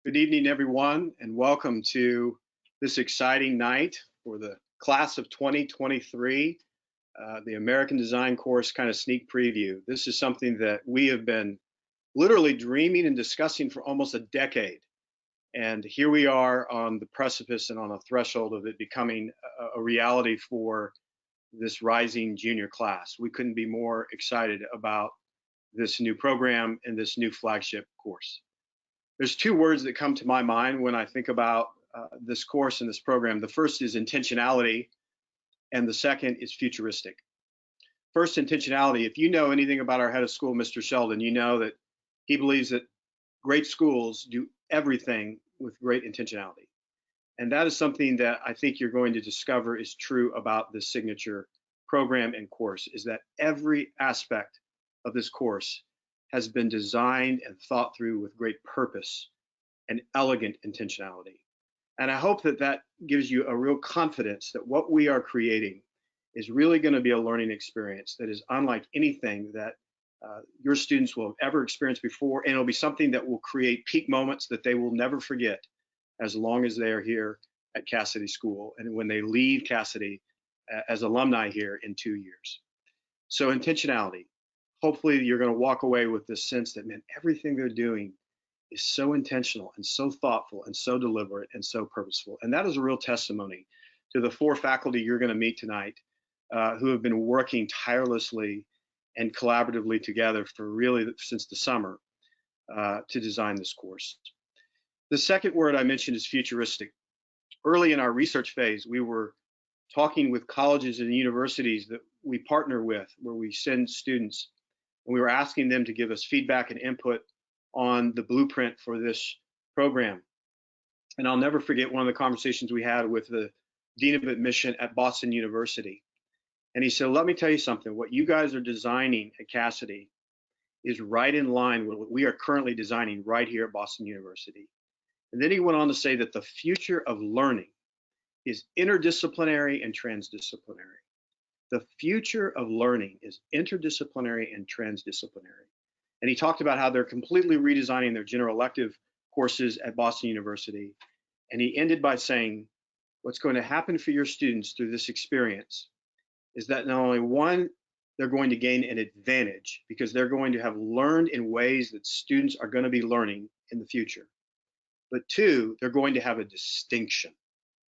Good evening, everyone, and welcome to this exciting night for the class of 2023, the American Design course kind of sneak preview. This is something that we have been literally dreaming and discussing for almost a decade. And here we are on the precipice and on a threshold of it becoming a reality for this rising junior class. We couldn't be more excited about this new program and this new flagship course. There's two words that come to my mind when I think about this course and this program. The first is intentionality, and the second is futuristic. First, intentionality. If you know anything about our head of school, Mr. Sheldon, you know that he believes that great schools do everything with great intentionality. And that is something that I think you're going to discover is true about this signature program and course, is that every aspect of this course has been designed and thought through with great purpose and elegant intentionality. And I hope that that gives you a real confidence that what we are creating is really going to be a learning experience that is unlike anything that your students will have ever experienced before, and it'll be something that will create peak moments that they will never forget as long as they are here at Cassidy School and when they leave Cassidy as alumni here in 2 years. So intentionality. Hopefully you're going to walk away with this sense that, man, everything they're doing is so intentional and so thoughtful and so deliberate and so purposeful. And that is a real testimony to the four faculty you're going to meet tonight who have been working tirelessly and collaboratively together for really since the summer to design this course. The second word I mentioned is futuristic. Early in our research phase, we were talking with colleges and universities that we partner with, where we send students, and we were asking them to give us feedback and input on the blueprint for this program. And I'll never forget one of the conversations we had with the Dean of Admission at Boston University. And he said, let me tell you something, what you guys are designing at Cassidy is right in line with what we are currently designing right here at Boston University. And then he went on to say that the future of learning is interdisciplinary and transdisciplinary. The future of learning is interdisciplinary and transdisciplinary. And he talked about how they're completely redesigning their general elective courses at Boston University. And he ended by saying, what's going to happen for your students through this experience is that not only one, they're going to gain an advantage because they're going to have learned in ways that students are going to be learning in the future. But two, they're going to have a distinction.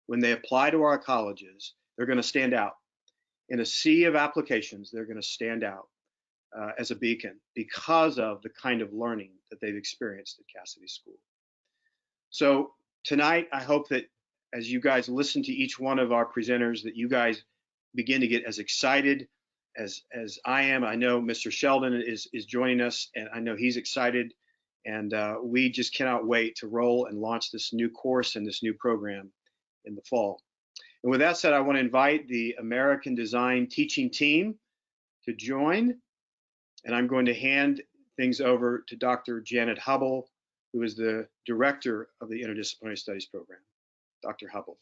When they apply to our colleges, they're going to stand out. In a sea of applications, they're going to stand out as a beacon because of the kind of learning that they've experienced at Cassidy School. So tonight, I hope that as you guys listen to each one of our presenters, that you guys begin to get as excited as I am. I know Mr. Sheldon is joining us, and I know he's excited. And we just cannot wait to roll and launch this new course and this new program in the fall. And with that said, I want to invite the American Design teaching team to join. And I'm going to hand things over to Dr. Janet Hubble, who is the director of the Interdisciplinary Studies program. Dr. Hubble.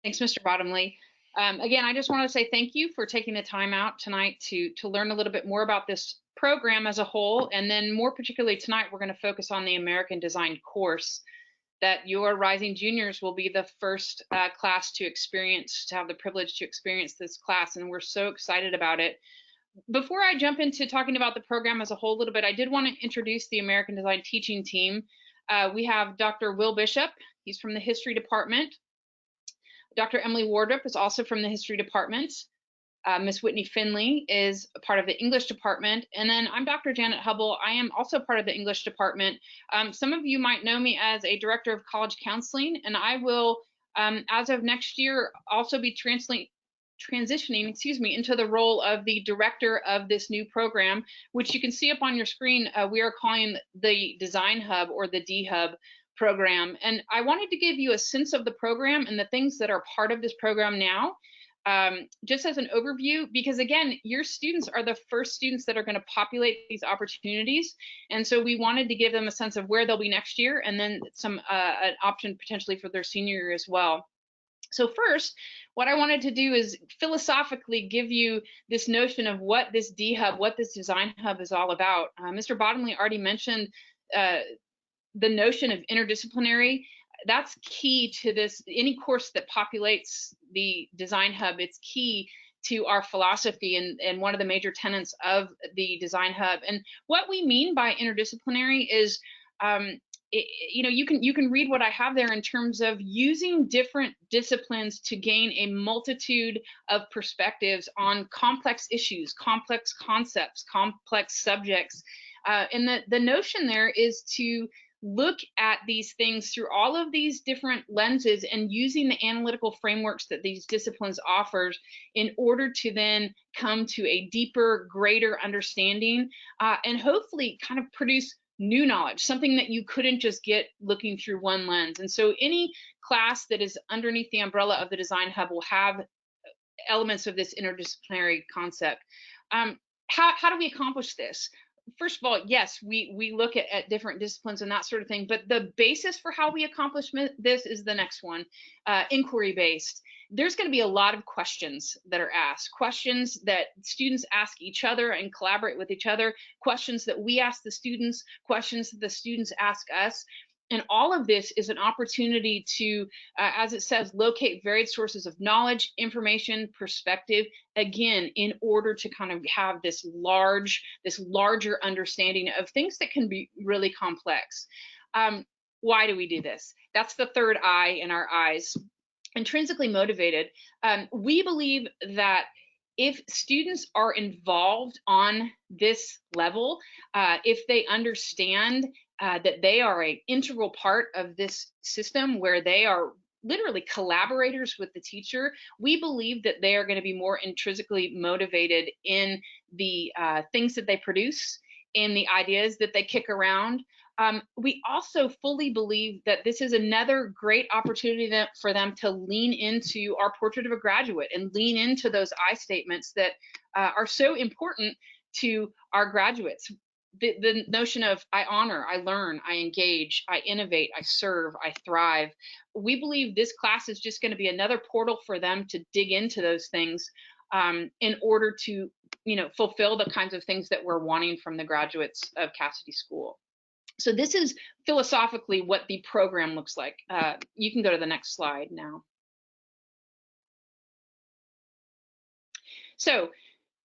Thanks, Mr. Bottomley. Again, I just want to say thank you for taking the time out tonight to learn a little bit more about this program as a whole. And then more particularly tonight, we're going to focus on the American Design course that your rising juniors will be the first class to have the privilege to experience this class. And we're so excited about it. Before I jump into talking about the program as a whole a little bit, I did want to introduce the American Design teaching team. We have Dr. Will Bishop. He's from the history department. Dr. Emily Wardrop is also from the history department. Miss Whitney Finley is a part of the English department. And then I'm Dr. Janet Hubble. I am also part of the English department. Some of you might know me as a director of college counseling, and I will, as of next year, also be transitioning, into the role of the director of this new program, which you can see up on your screen. We are calling the Design Hub, or the D-Hub program. And I wanted to give you a sense of the program and the things that are part of this program now, just as an overview, because again, your students are the first students that are going to populate these opportunities. And so we wanted to give them a sense of where they'll be next year, and then some an option potentially for their senior year as well. So first, what I wanted to do is philosophically give you this notion of what this D-Hub, what this Design Hub is all about. Mr. Bottomley already mentioned the notion of interdisciplinary, that's key to this. Any course that populates the Design Hub, it's key to our philosophy and one of the major tenets of the Design Hub. And what we mean by interdisciplinary is, you know, you can read what I have there in terms of using different disciplines to gain a multitude of perspectives on complex issues, complex concepts, complex subjects. And the notion there is to look at these things through all of these different lenses and using the analytical frameworks that these disciplines offers in order to then come to a deeper, greater understanding, and hopefully kind of produce new knowledge, something that you couldn't just get looking through one lens. And so any class that is underneath the umbrella of the Design Hub will have elements of this interdisciplinary concept. How do we accomplish this? First of all, yes, we look at different disciplines and that sort of thing, but the basis for how we accomplish this is the next one, inquiry-based. There's going to be a lot of questions that are asked, questions that students ask each other and collaborate with each other, questions that we ask the students, questions that the students ask us. And all of this is an opportunity to, as it says, locate varied sources of knowledge, information, perspective, again, in order to kind of have this larger understanding of things that can be really complex. Why do we do this? That's the third I in our eyes. Intrinsically motivated. We believe that if students are involved on this level, if they understand that they are an integral part of this system where they are literally collaborators with the teacher, we believe that they are going to be more intrinsically motivated in the things that they produce, in the ideas that they kick around. We also fully believe that this is another great opportunity for them to lean into our portrait of a graduate and lean into those I statements that are so important to our graduates. The notion of I honor, I learn, I engage, I innovate, I serve, I thrive. We believe this class is just going to be another portal for them to dig into those things in order to, you know, fulfill the kinds of things that we're wanting from the graduates of Cassidy School. So this is philosophically what the program looks like. You can go to the next slide now. So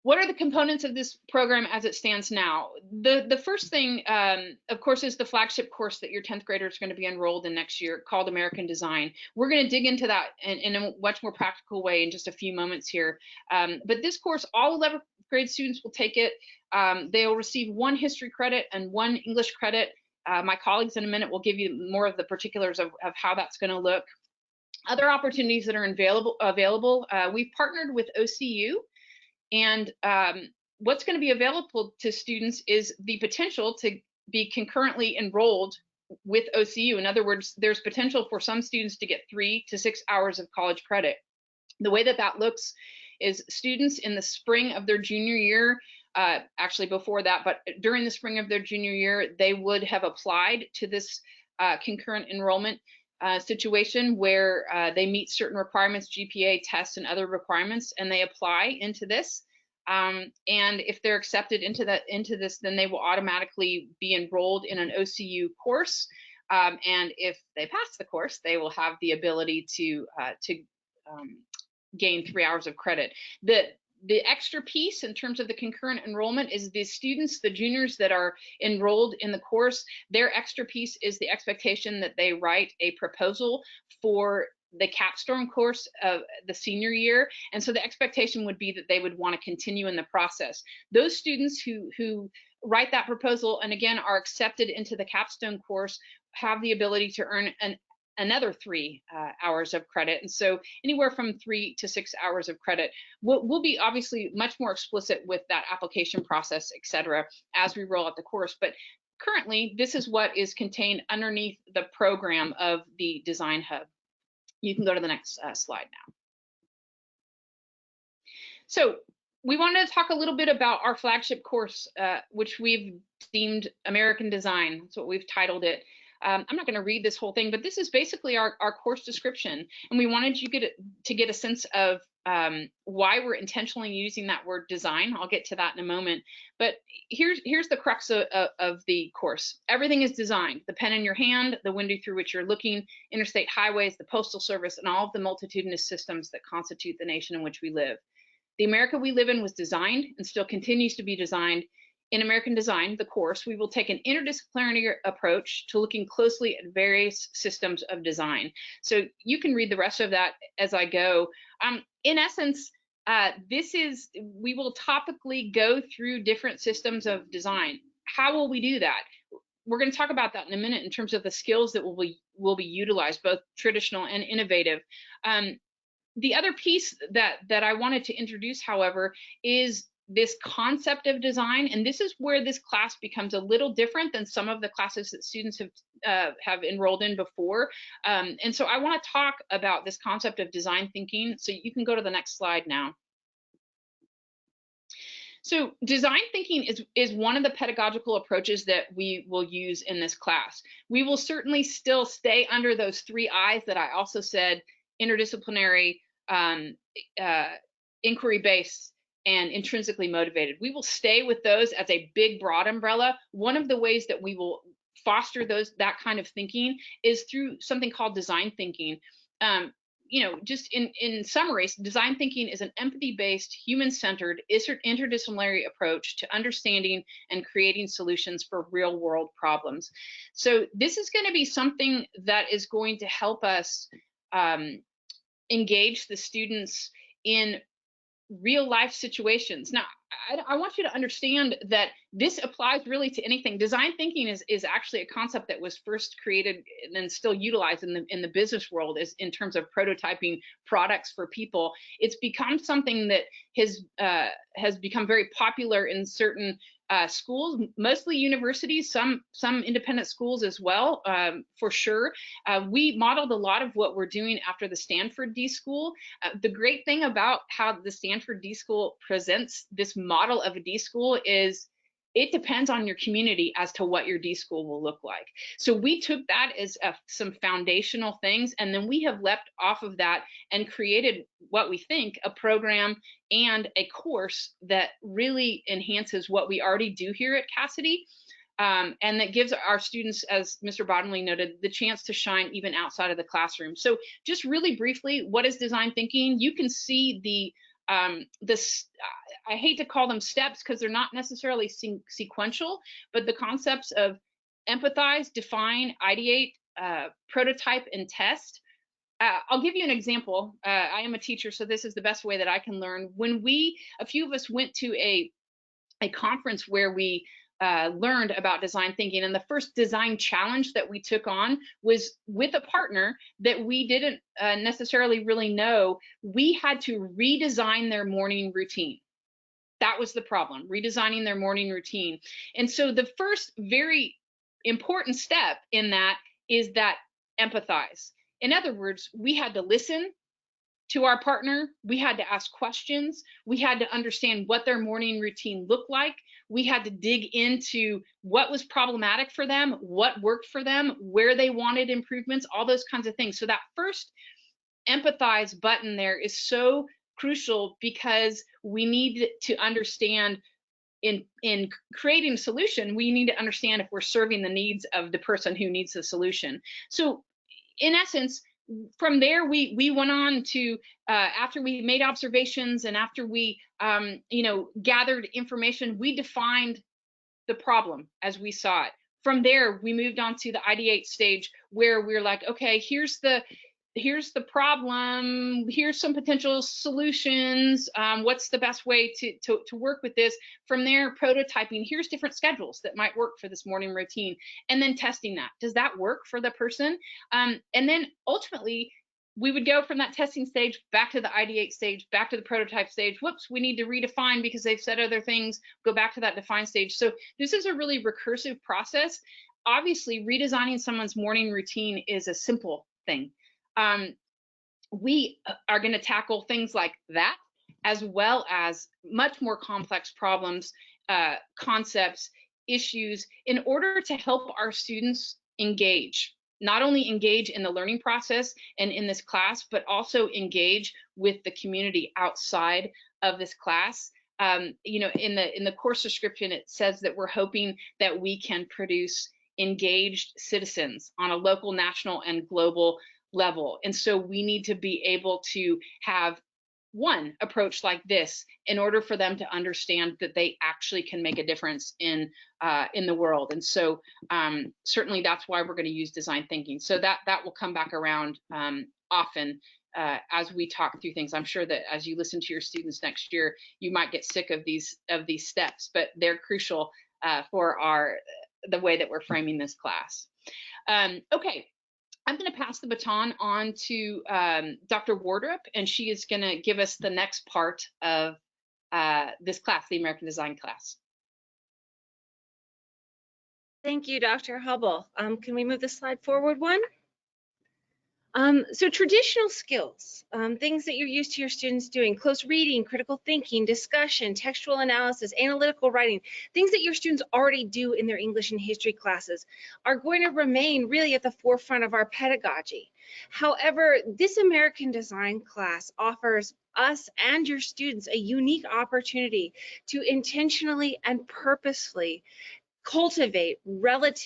what are the components of this program as it stands now? The first thing, of course, is the flagship course that your 10th graders are going to be enrolled in next year called American Design. We're going to dig into that in a much more practical way in just a few moments here. But this course, all 11th grade students will take it. They'll receive 1 history credit and 1 English credit. My colleagues in a minute will give you more of the particulars of how that's going to look. Other opportunities that are available, we've partnered with OCU. And what's going to be available to students is the potential to be concurrently enrolled with OCU. In other words, there's potential for some students to get 3 to 6 hours of college credit. The way that looks is students in the spring of their junior year, actually before that, but during the spring of their junior year, they would have applied to this concurrent enrollment situation where they meet certain requirements, GPA, tests, and other requirements, and they apply into this. And if they're accepted into this, then they will automatically be enrolled in an OCU course. And if they pass the course, they will have the ability to gain 3 hours of credit. The extra piece in terms of the concurrent enrollment is the students, the juniors that are enrolled in the course, their extra piece is the expectation that they write a proposal for the capstone course of the senior year. And so the expectation would be that they would want to continue in the process. Those students who write that proposal and again are accepted into the capstone course have the ability to earn another 3 hours of credit. And so anywhere from 3 to 6 hours of credit. We'll be obviously much more explicit with that application process, et cetera, as we roll out the course. But currently, this is what is contained underneath the program of the Design Hub. You can go to the next slide now. So we wanted to talk a little bit about our flagship course, which we've deemed American Design. That's what we've titled it. I'm not going to read this whole thing, but this is basically our course description. And we wanted you to get a sense of why we're intentionally using that word design. I'll get to that in a moment. But here's the crux of the course. Everything is designed. The pen in your hand, the window through which you're looking, interstate highways, the postal service, and all of the multitudinous systems that constitute the nation in which we live. The America we live in was designed and still continues to be designed. In American Design, the course, we will take an interdisciplinary approach to looking closely at various systems of design. So you can read the rest of that as I go. In essence, we will topically go through different systems of design. How will we do that? We're going to talk about that in a minute in terms of the skills that will be utilized, both traditional and innovative. The other piece that I wanted to introduce, however, is this concept of design, and this is where this class becomes a little different than some of the classes that students have enrolled in before. And so I want to talk about this concept of design thinking. So you can go to the next slide now. So design thinking is one of the pedagogical approaches that we will use in this class. We will certainly still stay under those 3 I's that I also said: interdisciplinary, inquiry-based, and intrinsically motivated. We will stay with those as a big, broad umbrella. One of the ways that we will foster that kind of thinking is through something called design thinking. Just in summary, design thinking is an empathy-based, human-centered, interdisciplinary approach to understanding and creating solutions for real-world problems. So this is going to be something that is going to help us engage the students in real life situations. Now, I want you to understand that this applies really to anything. Design thinking is actually a concept that was first created and still utilized in the business world in terms of prototyping products for people. It's become something that has become very popular in certain schools, mostly universities, some independent schools as well, for sure. We modeled a lot of what we're doing after the Stanford D School. The great thing about how the Stanford D School presents this model of a D School is it depends on your community as to what your D School will look like. So we took that as some foundational things, and then we have leapt off of that and created what we think a program and a course that really enhances what we already do here at Cassidy, and that gives our students, as Mr. Bottomley noted, the chance to shine even outside of the classroom. So just really briefly, what is design thinking? You can see I hate to call them steps because they're not necessarily sequential, but the concepts of empathize, define, ideate, prototype, and test. I'll give you an example. I am a teacher, so this is the best way that I can learn. When a few of us went to a conference where we learned about design thinking, and the first design challenge that we took on was with a partner that we didn't necessarily really know. We had to redesign their morning routine. That was the problem, redesigning their morning routine. And so the first very important step in that is that empathize. In other words, we had to listen to our partner. We had to ask questions. We had to understand what their morning routine looked like. We had to dig into what was problematic for them, what worked for them, where they wanted improvements, all those kinds of things. So that first empathize button there is so crucial because we need to understand in creating a solution, we need to understand if we're serving the needs of the person who needs the solution. So in essence, from there, we went on to, after we made observations and after we, gathered information, we defined the problem as we saw it. From there, we moved on to the ideate stage where we're like, okay, here's the problem, here's some potential solutions, what's the best way to work with this. From there, prototyping, here's different schedules that might work for this morning routine, and then testing that. Does that work for the person? And then ultimately, we would go from that testing stage back to the ideate stage, back to the prototype stage. Whoops, we need to redefine because they've said other things, go back to that define stage. So this is a really recursive process. Obviously, redesigning someone's morning routine is a simple thing. We are going to tackle things like that, as well as much more complex problems, concepts, issues, in order to help our students engage. not only engage in the learning process and in this class, but also engage with the community outside of this class. You know, in the course description, it says that we're hoping that we can produce engaged citizens on a local, national, and global level. And so we need to be able to have one approach like this in order for them to understand that they actually can make a difference in the world. And so certainly that's why we're going to use design thinking. So that will come back around often as we talk through things. I'm sure that as you listen to your students next year, you might get sick of these steps, but they're crucial for the way that we're framing this class. Okay. I'm going to pass the baton on to Dr. Wardrop, and she is going to give us the next part of this class, the American Design class. Thank you, Dr. Hubble. Can we move the slide forward one? So traditional skills, things that you're used to your students doing, close reading, critical thinking, discussion, textual analysis, analytical writing, things that your students already do in their English and history classes are going to remain really at the forefront of our pedagogy. However, this American Design class offers us and your students a unique opportunity to intentionally and purposefully cultivate relevant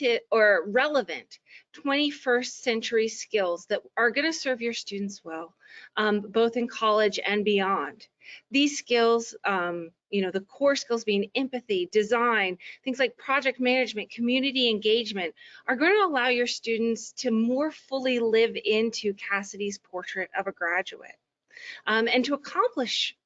21st century skills that are going to serve your students well, both in college and beyond. These skills, you know, the core skills being empathy, design, things like project management, community engagement, are going to allow your students to more fully live into Cassidy's portrait of a graduate. And to accomplish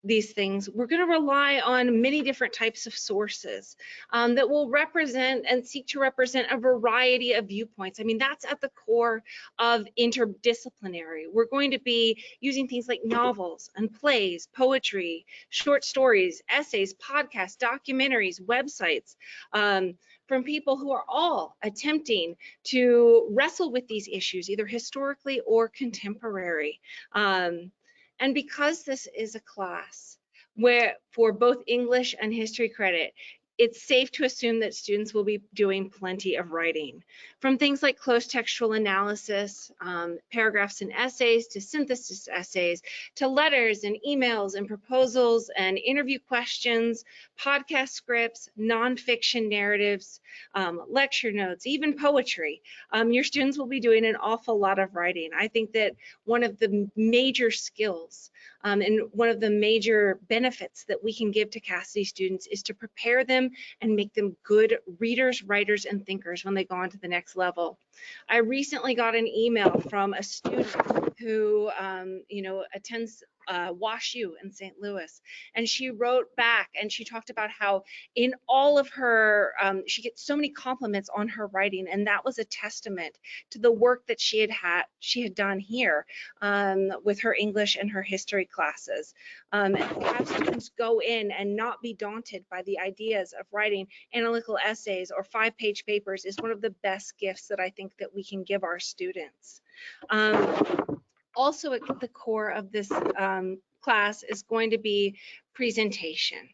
these things, we're going to rely on many different types of sources that will represent and seek to represent a variety of viewpoints. I mean, that's at the core of interdisciplinary. We're going to be using things like novels and plays, poetry, short stories, essays, podcasts, documentaries, websites, from people who are all attempting to wrestle with these issues, either historically or contemporary. And because this is a class where for both English and history credit, it's safe to assume that students will be doing plenty of writing, from things like close textual analysis, paragraphs and essays, to synthesis essays, to letters and emails and proposals and interview questions, podcast scripts, nonfiction narratives, lecture notes, even poetry. Your students will be doing an awful lot of writing. I think that one of the major skills and one of the major benefits that we can give to Cassidy students is to prepare them and make them good readers, writers, and thinkers when they go on to the next level. I recently got an email from a student who, you know, attends WashU in St. Louis, and she wrote back and she talked about how in all of her, she gets so many compliments on her writing, and that was a testament to the work that she had done here with her English and her history classes. And to have students go in and not be daunted by the ideas of writing analytical essays or 5-page papers is one of the best gifts that I think that we can give our students. Also at the core of this class is going to be presentation.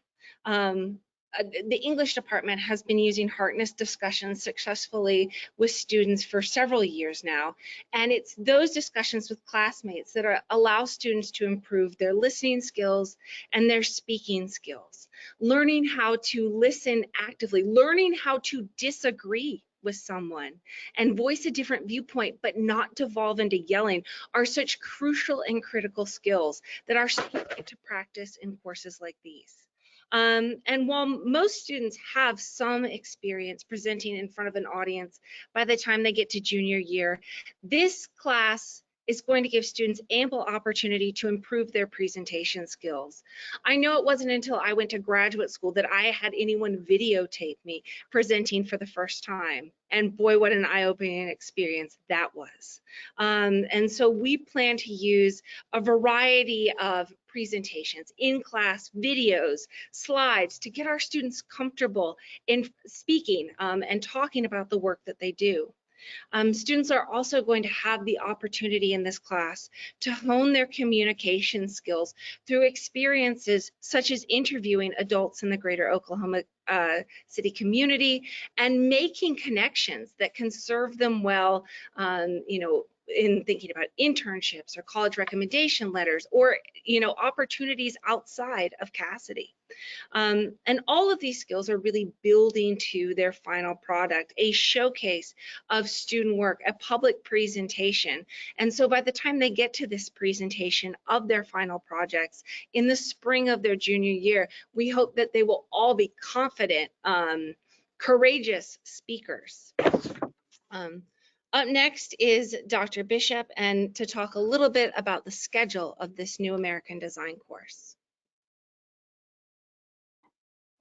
The English department has been using Harkness discussions successfully with students for several years now, and it's those discussions with classmates that allow students to improve their listening skills and their speaking skills, learning how to listen actively, learning how to disagree with someone and voice a different viewpoint but not devolve into yelling are such crucial and critical skills that our students get to practice in courses like these. And while most students have some experience presenting in front of an audience by the time they get to junior year, this class is going to give students ample opportunity to improve their presentation skills. I know it wasn't until I went to graduate school that I had anyone videotape me presenting for the first time. And boy, what an eye-opening experience that was. And so we plan to use a variety of presentations, in-class videos, slides to get our students comfortable in speaking and talking about the work that they do. Students are also going to have the opportunity in this class to hone their communication skills through experiences such as interviewing adults in the greater Oklahoma City community and making connections that can serve them well, you know, in thinking about internships or college recommendation letters or, you know, opportunities outside of Cassidy. And all of these skills are really building to their final product, a showcase of student work, a public presentation. And so by the time they get to this presentation of their final projects in the spring of their junior year, we hope that they will all be confident, courageous speakers. Up next is Dr. Bishop, and to talk a little bit about the schedule of this new American Design course.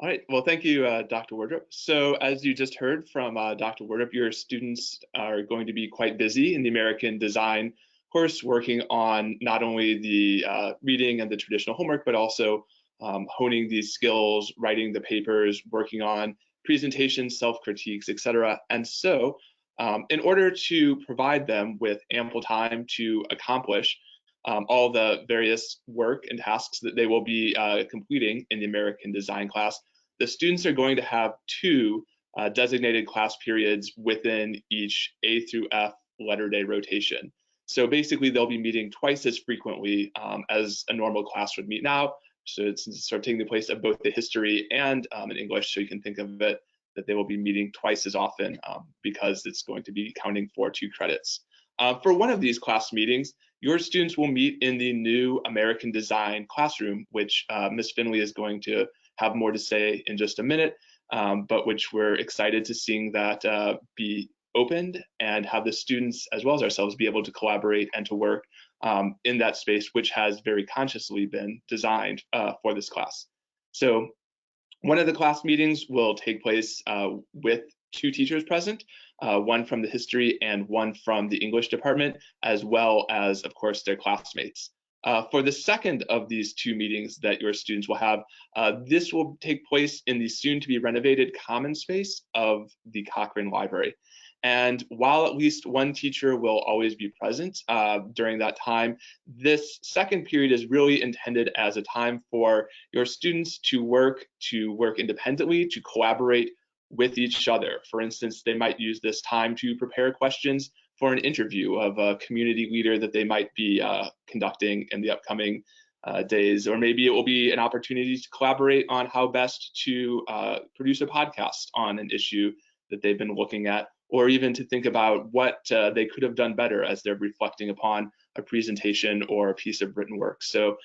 All right, well, thank you, Dr. Wardrop. So as you just heard from Dr. Wardrop, your students are going to be quite busy in the American Design course, working on not only the reading and the traditional homework, but also honing these skills, writing the papers, working on presentations, self-critiques, etc. And so in order to provide them with ample time to accomplish all the various work and tasks that they will be completing in the American Design class, the students are going to have two designated class periods within each A through F letter day rotation. So basically, they'll be meeting twice as frequently as a normal class would meet now. So it's sort of taking the place of both the history and in English. So you can think of it that they will be meeting twice as often because it's going to be counting for 2 credits. For one of these class meetings, your students will meet in the new American Design classroom, which Ms. Finley is going to have more to say in just a minute, but which we're excited to seeing that be opened and have the students as well as ourselves be able to collaborate and to work in that space, which has very consciously been designed for this class. So one of the class meetings will take place with 2 teachers present, one from the history and one from the English department, as well as, of course, their classmates. For the second of these 2 meetings that your students will have, this will take place in the soon-to-be renovated common space of the Cochrane Library. And while at least one teacher will always be present during that time, this second period is really intended as a time for your students to work independently, to collaborate with each other. For instance, they might use this time to prepare questions for an interview of a community leader that they might be conducting in the upcoming days, or maybe it will be an opportunity to collaborate on how best to produce a podcast on an issue that they've been looking at, or even to think about what they could have done better as they're reflecting upon a presentation or a piece of written work. So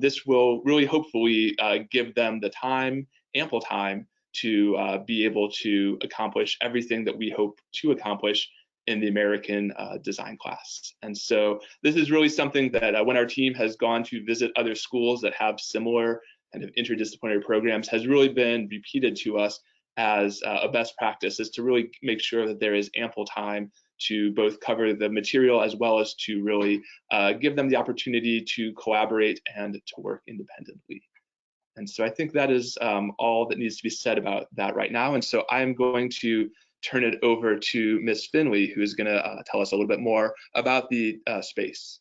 this will really hopefully give them the time, ample time, to be able to accomplish everything that we hope to accomplish in the American Design class. And so this is really something that when our team has gone to visit other schools that have similar kind of interdisciplinary programs, has really been repeated to us as a best practice, is to really make sure that there is ample time to both cover the material as well as to really give them the opportunity to collaborate and to work independently. And so I think that is all that needs to be said about that right now. And so I'm going to turn it over to Ms. Finley, who is going to tell us a little bit more about the space.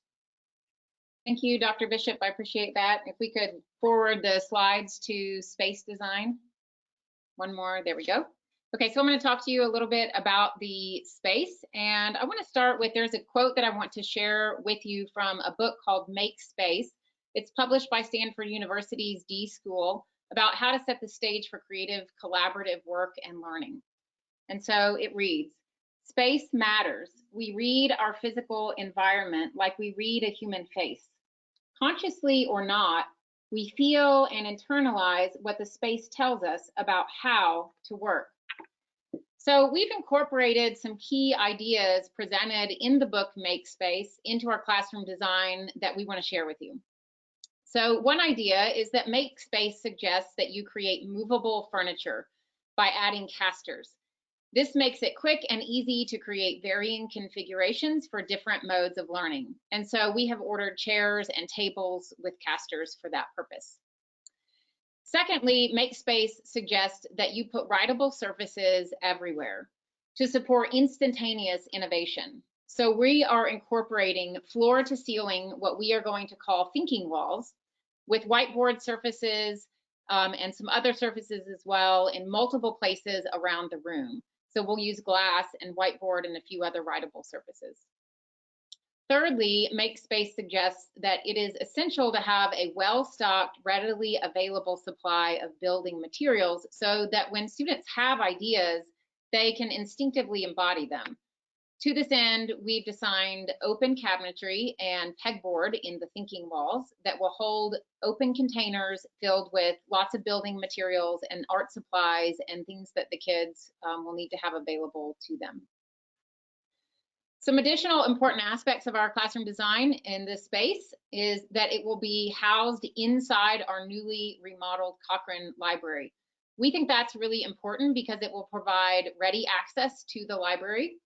Thank you, Dr. Bishop. I appreciate that. If we could forward the slides to space design. One more, there we go. Okay, so I'm going to talk to you a little bit about the space. And I want to start with, there's a quote that I want to share with you from a book called Make Space. It's published by Stanford University's D School about how to set the stage for creative, collaborative work and learning. And so it reads, space matters. We read our physical environment like we read a human face. Consciously or not, we feel and internalize what the space tells us about how to work. So we've incorporated some key ideas presented in the book Make Space into our classroom design that we want to share with you. So one idea is that Make Space suggests that you create movable furniture by adding casters. This makes it quick and easy to create varying configurations for different modes of learning. And so we have ordered chairs and tables with casters for that purpose. Secondly, Make Space suggests that you put writable surfaces everywhere. to support instantaneous innovation. So we are incorporating floor to ceiling, what we are going to call thinking walls, with whiteboard surfaces and some other surfaces as well in multiple places around the room. So we'll use glass and whiteboard and a few other writable surfaces. Thirdly, MakeSpace suggests that it is essential to have a well-stocked, readily available supply of building materials so that when students have ideas, they can instinctively embody them. To this end, we've designed open cabinetry and pegboard in the thinking walls that will hold open containers filled with lots of building materials and art supplies and things that the kids will need to have available to them. Some additional important aspects of our classroom design in this space is that it will be housed inside our newly remodeled Cochrane Library. We think that's really important because it will provide ready access to the library.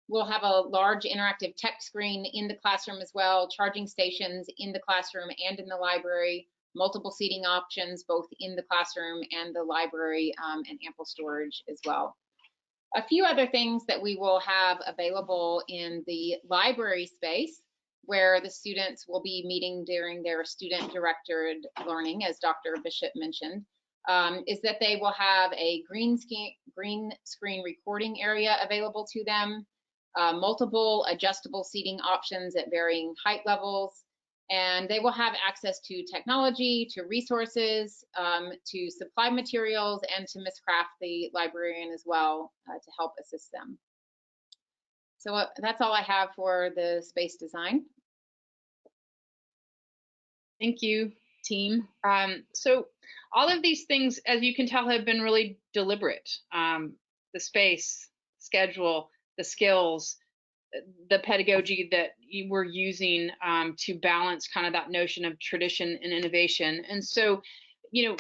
We'll have a large interactive tech screen in the classroom as well, charging stations in the classroom and in the library, multiple seating options both in the classroom and the library, and ample storage as well. A few other things that we will have available in the library space where the students will be meeting during their student-directed learning, as Dr. Bishop mentioned, is that they will have a green screen recording area available to them, multiple adjustable seating options at varying height levels, and they will have access to technology, to resources, to supply materials, and to Ms. Craft, the librarian, as well, to help assist them. So that's all I have for the space design. Thank you, team. So all of these things, as you can tell, have been really deliberate. The space, schedule, the skills, the pedagogy that you were using to balance kind of that notion of tradition and innovation. And so, you know,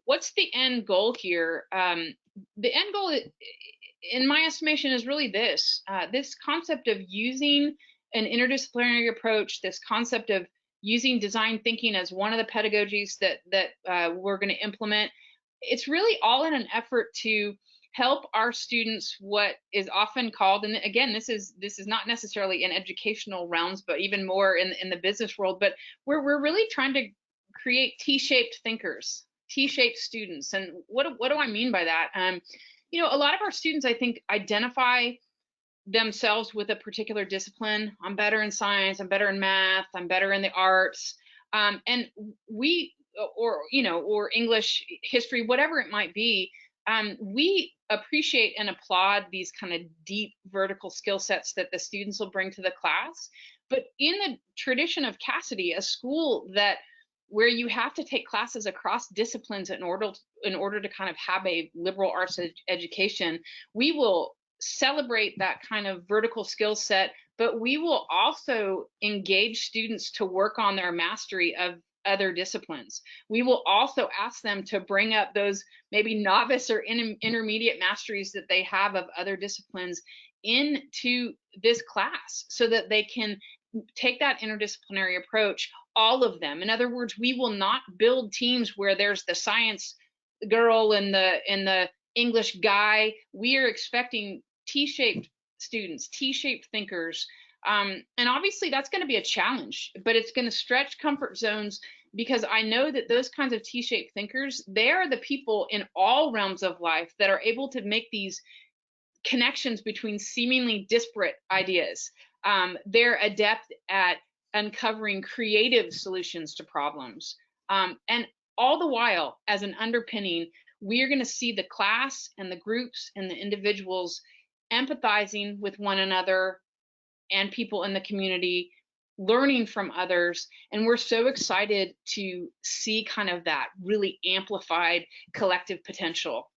what's the end goal here? The end goal, in my estimation, is really this concept of using an interdisciplinary approach, this concept of using design thinking as one of the pedagogies that we're going to implement. It's really all in an effort to help our students what is often called, and again, this is not necessarily in educational realms, but even more in the business world, but we're really trying to create T-shaped thinkers, T-shaped students. And what do I mean by that? You know, a lot of our students, I think, identify themselves with a particular discipline. I'm better in science, I'm better in math, I'm better in the arts, and we, or you know, or English, history, whatever it might be. We appreciate and applaud these kind of deep vertical skill sets that the students will bring to the class. But in the tradition of Cassidy, a school where you have to take classes across disciplines in order to kind of have a liberal arts education, we will celebrate that kind of vertical skill set, but we will also engage students to work on their mastery of other disciplines. We will also ask them to bring up those maybe novice or intermediate masteries that they have of other disciplines into this class so that they can take that interdisciplinary approach, all of them. In other words, we will not build teams where there's the science girl and the English guy. We are expecting T-shaped students, T-shaped thinkers. And obviously that's going to be a challenge, but it's going to stretch comfort zones, because I know that those kinds of T-shaped thinkers, they are the people in all realms of life that are able to make these connections between seemingly disparate ideas. They're adept at uncovering creative solutions to problems. And all the while, as an underpinning, we are going to see the class and the groups and the individuals empathizing with one another and people in the community, learning from others. And we're so excited to see kind of that really amplified collective potential.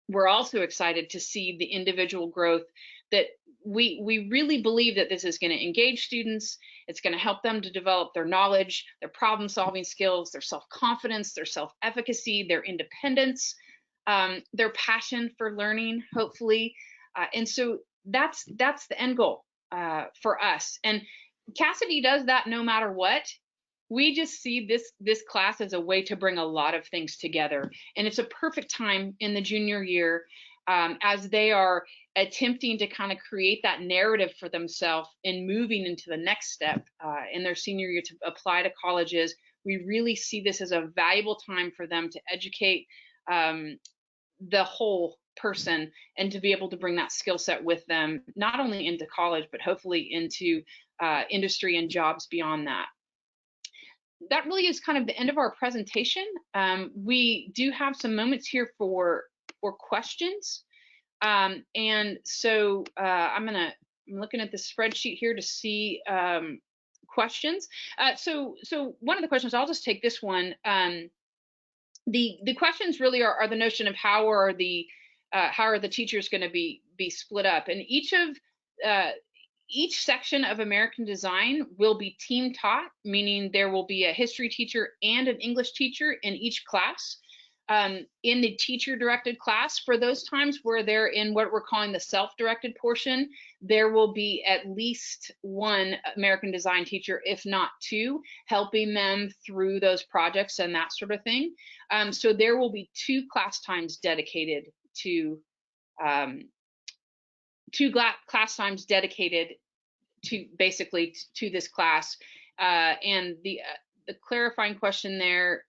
We're also excited to see the individual growth that we really believe that this is going to engage students. It's going to help them to develop their knowledge, their problem solving skills, their self-confidence, their self-efficacy, their independence, their passion for learning, hopefully. And so that's the end goal for us. And Cassidy does that no matter what. We just see this class as a way to bring a lot of things together. And it's a perfect time in the junior year as they are attempting to kind of create that narrative for themselves and moving into the next step in their senior year to apply to colleges. We really see this as a valuable time for them to educate the whole person and to be able to bring that skill set with them, not only into college, but hopefully into industry and jobs beyond that. That really is kind of the end of our presentation. We do have some moments here for questions. And so I'm looking at the spreadsheet here to see questions. So one of the questions, I'll just take this one. The questions really are the notion of how are the teachers going to be split up, and each section of American Design will be team taught, meaning there will be a history teacher and an English teacher in each class. In the teacher-directed class, for those times where they're in what we're calling the self-directed portion, there will be at least one American Design teacher, if not two, helping them through those projects and that sort of thing. So there will be 2 class times dedicated to basically to this class. And the clarifying question there.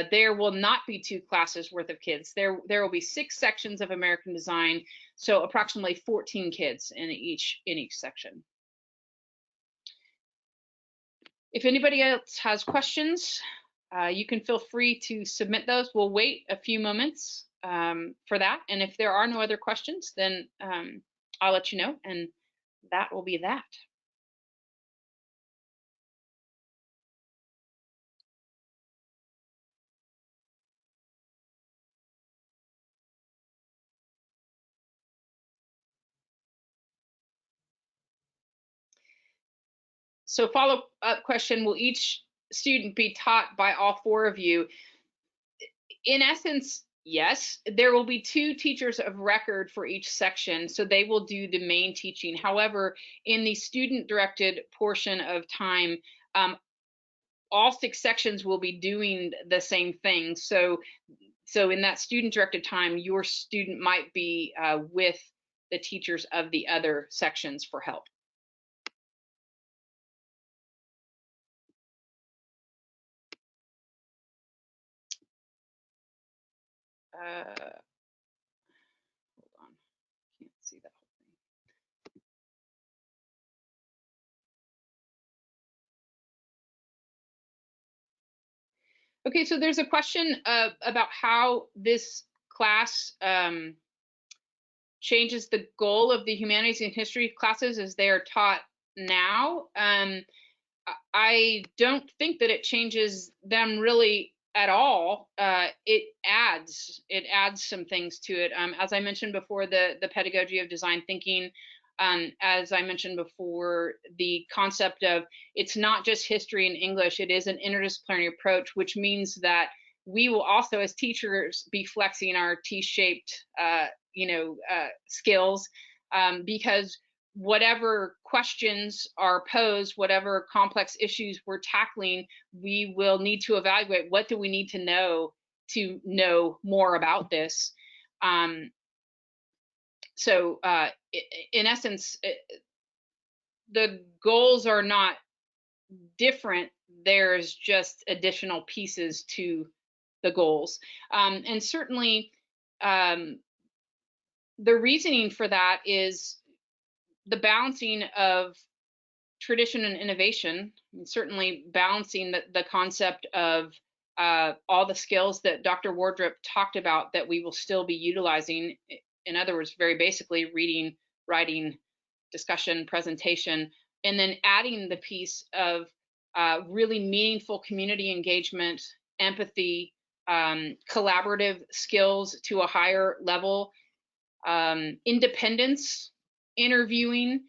There will not be 2 classes worth of kids. There will be 6 sections of American Design, so approximately 14 kids in each section. If anybody else has questions, you can feel free to submit those. We'll wait a few moments for that, and if there are no other questions, then I'll let you know, and that will be that. So follow-up question, will each student be taught by all 4 of you? In essence, yes. There will be 2 teachers of record for each section, so they will do the main teaching. However, in the student-directed portion of time, all 6 sections will be doing the same thing. So in that student-directed time, your student might be with the teachers of the other sections for help. Hold on, can't see that whole thing. Okay, so there's a question about how this class changes the goal of the humanities and history classes as they are taught now. I don't think that it changes them really at all. It adds some things to it. As I mentioned before, the pedagogy of design thinking. As I mentioned before, the concept of it's not just history and English, it is an interdisciplinary approach, which means that we will also, as teachers, be flexing our T-shaped, skills, because whatever questions are posed, whatever complex issues we're tackling, we will need to evaluate what do we need to know more about this. So in essence, the goals are not different. There's just additional pieces to the goals. And certainly the reasoning for that is the balancing of tradition and innovation, and certainly balancing the concept of all the skills that Dr. Wardrop talked about that we will still be utilizing. In other words, very basically reading, writing, discussion, presentation, and then adding the piece of really meaningful community engagement, empathy, collaborative skills to a higher level, independence, interviewing,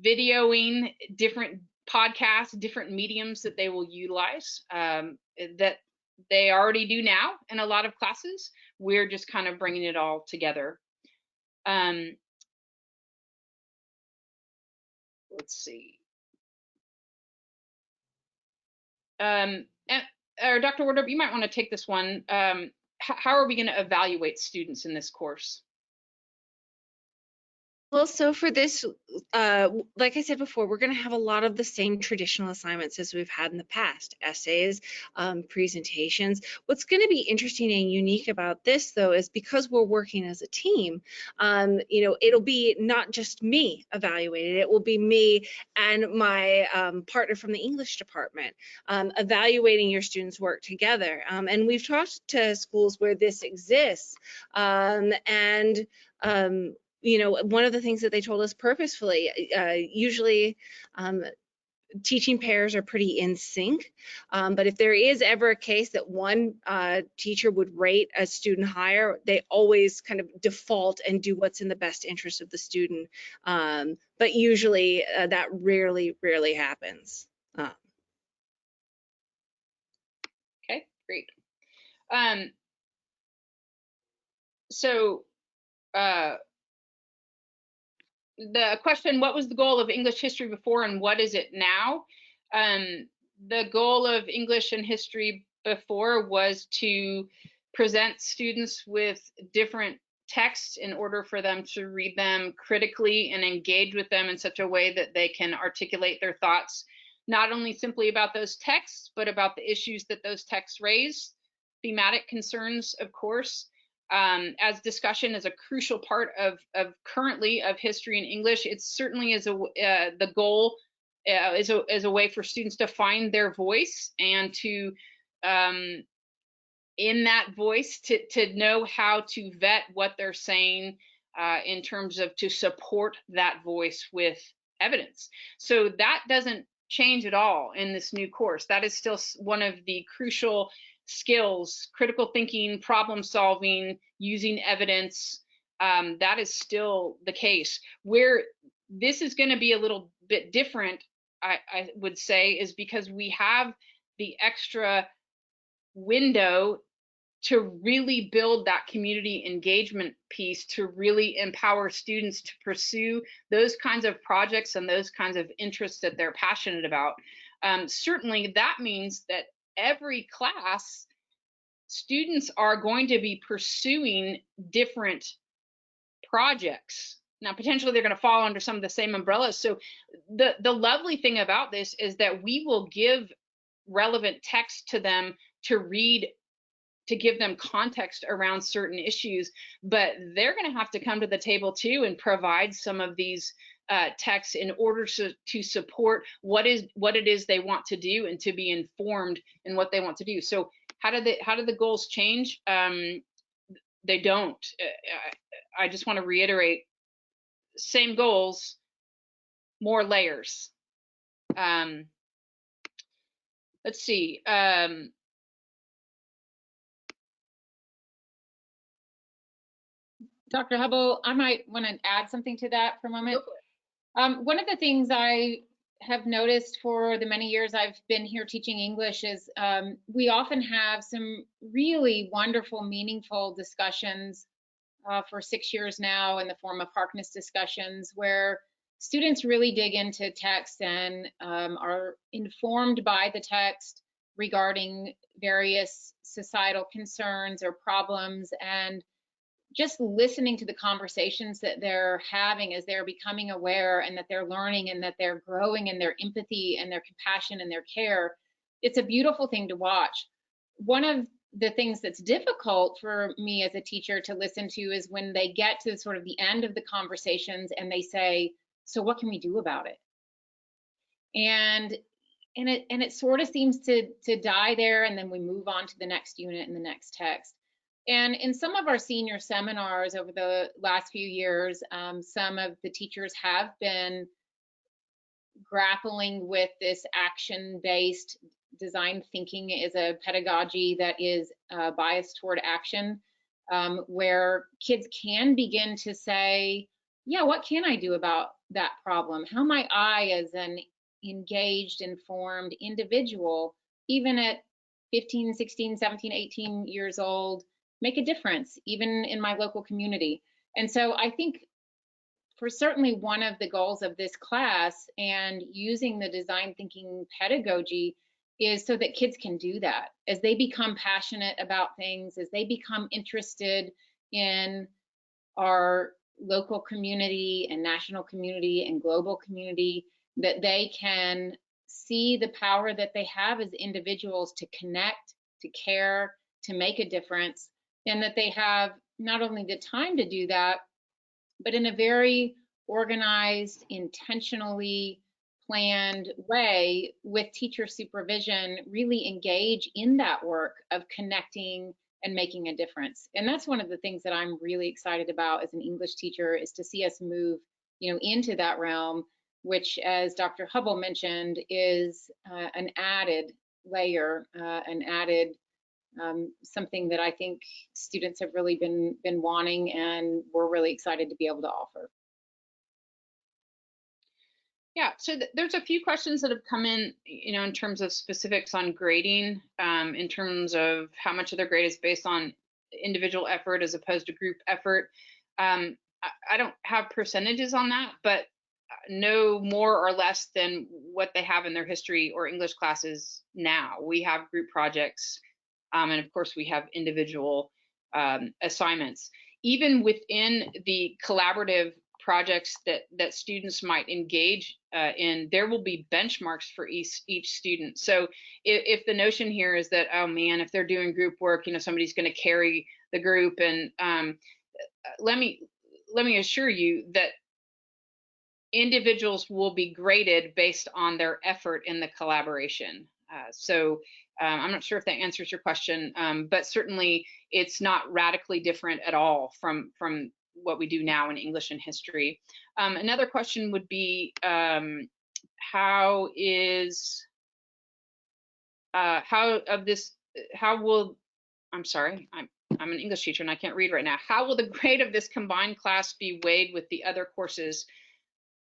videoing, different podcasts, different mediums that they will utilize that they already do now in a lot of classes. We're just kind of bringing it all together. Let's see. Or Dr. Wardrop, you might want to take this one. how are we going to evaluate students in this course? Well, so for this, like I said before, we're going to have a lot of the same traditional assignments as we've had in the past, essays, presentations. What's going to be interesting and unique about this, though, is because we're working as a team, it'll be not just me evaluated, it will be me and my partner from the English department evaluating your students' work together. And we've talked to schools where this exists, one of the things that they told us purposefully, usually teaching pairs are pretty in sync, but if there is ever a case that one teacher would rate a student higher, they always kind of default and do what's in the best interest of the student. But usually that rarely happens. Okay, great. So the question, what was the goal of English history before and what is it now? The goal of English and history before was to present students with different texts in order for them to read them critically and engage with them in such a way that they can articulate their thoughts, not only simply about those texts, but about the issues that those texts raise, thematic concerns, of course. As discussion is a crucial part of currently of history and English, it certainly is the goal is a way for students to find their voice and to in that voice to know how to vet what they're saying in terms of to support that voice with evidence. So that doesn't change at all in this new course. That is still one of the crucial skills: critical thinking, problem solving, using evidence. That is still the case. Where this is going to be a little bit different, I would say, is because we have the extra window to really build that community engagement piece, to really empower students to pursue those kinds of projects and those kinds of interests that they're passionate about. Certainly that means that every class, students are going to be pursuing different projects. Now, potentially they're going to fall under some of the same umbrellas. So the lovely thing about this is that we will give relevant text to them to read, to give them context around certain issues, but they're going to have to come to the table too and provide some of these texts in order to support what it is they want to do and to be informed in what they want to do. So how do the goals change? They don't. I just want to reiterate, same goals, more layers. Let's see. Dr. Hubble, I might want to add something to that for a moment. One of the things I have noticed for the many years I've been here teaching English is we often have some really wonderful, meaningful discussions for 6 years now in the form of Harkness discussions, where students really dig into text and are informed by the text regarding various societal concerns or problems, and just listening to the conversations that they're having as they're becoming aware and that they're learning and that they're growing in their empathy and their compassion and their care. It's a beautiful thing to watch. One of the things that's difficult for me as a teacher to listen to is when they get to sort of the end of the conversations and they say, so what can we do about it? And it sort of seems to die there, and then we move on to the next unit and the next text. And in some of our senior seminars over the last few years, some of the teachers have been grappling with this action-based design thinking is a pedagogy that is biased toward action, where kids can begin to say, yeah, what can I do about that problem? How might I, as an engaged, informed individual, even at 15, 16, 17, 18 years old, make a difference, even in my local community? And so I think for certainly one of the goals of this class and using the design thinking pedagogy is so that kids can do that. As they become passionate about things, as they become interested in our local community and national community and global community, that they can see the power that they have as individuals to connect, to care, to make a difference, and that they have not only the time to do that, but in a very organized, intentionally planned way with teacher supervision, really engage in that work of connecting and making a difference. And that's one of the things that I'm really excited about as an English teacher, is to see us move, into that realm, which, as Dr. Hubble mentioned, is an added layer, an added something that I think students have really been wanting, and we're really excited to be able to offer. Yeah, so there's a few questions that have come in, in terms of specifics on grading, in terms of how much of their grade is based on individual effort as opposed to group effort. I don't have percentages on that, but no more or less than what they have in their history or English classes now. We have group projects, and of course we have individual assignments. Even within the collaborative projects that students might engage in, there will be benchmarks for each student. So if the notion here is that, oh man, if they're doing group work, somebody's going to carry the group, and let me assure you that individuals will be graded based on their effort in the collaboration. So I'm not sure if that answers your question, but certainly it's not radically different at all from what we do now in English and history. Another question would be, how will, I'm sorry, I'm an English teacher and I can't read right now. How will the grade of this combined class be weighed with the other courses?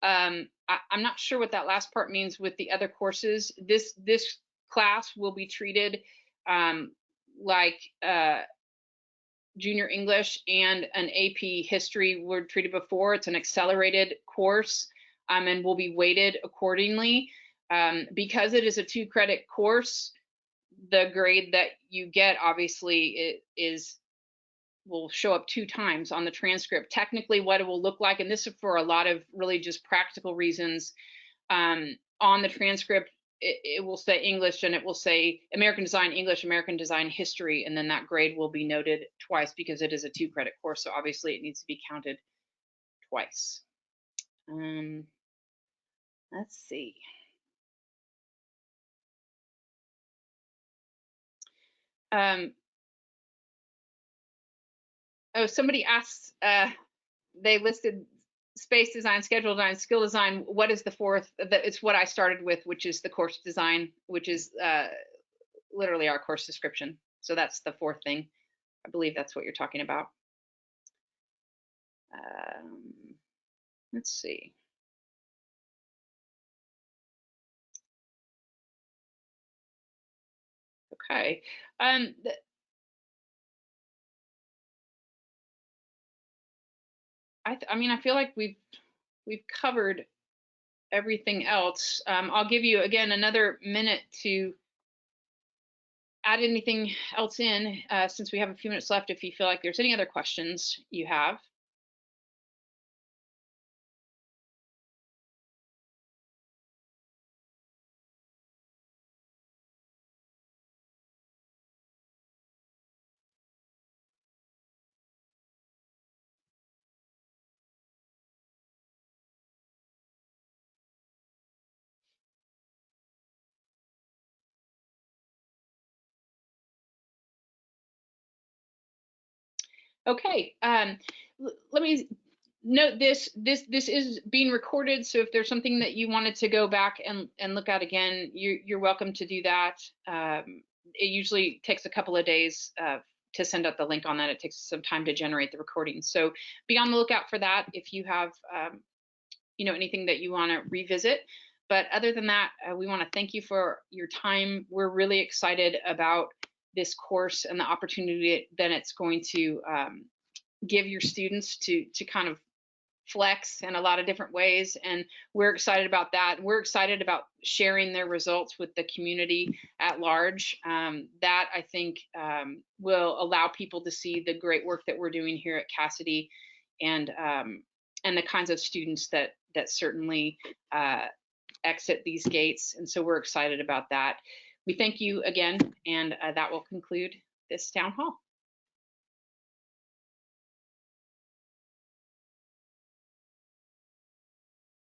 I'm not sure what that last part means with the other courses. This class will be treated like junior English and an AP history were treated before. It's an accelerated course, and will be weighted accordingly. Because it is a 2-credit course, the grade that you get, obviously, will show up 2 times on the transcript. Technically, what it will look like, and this is for a lot of really just practical reasons, on the transcript, it will say English, and it will say American Design English, American Design History, and then that grade will be noted twice because it is a 2-credit course, so obviously it needs to be counted twice. Let's see. Oh, somebody asked, they listed space design, schedule design, skill design. What is the fourth? It's what I started with, which is the course design, which is literally our course description. So that's the 4th thing. I believe that's what you're talking about. Let's see. Okay. I mean, I feel like we've covered everything else. I'll give you again another minute to add anything else in, since we have a few minutes left, if you feel like there's any other questions you have. Okay, let me note this is being recorded, so if there's something that you wanted to go back and look at again, you're welcome to do that. It usually takes a couple of days to send out the link on that. It takes some time to generate the recording, so be on the lookout for that if you have anything that you want to revisit. But other than that, we want to thank you for your time. We're really excited about this course and the opportunity that it's going to give your students to kind of flex in a lot of different ways, and we're excited about that. We're excited about sharing their results with the community at large. That I think will allow people to see the great work that we're doing here at Cassidy, and the kinds of students that certainly exit these gates. And so we're excited about that. We thank you again, and that will conclude this town hall.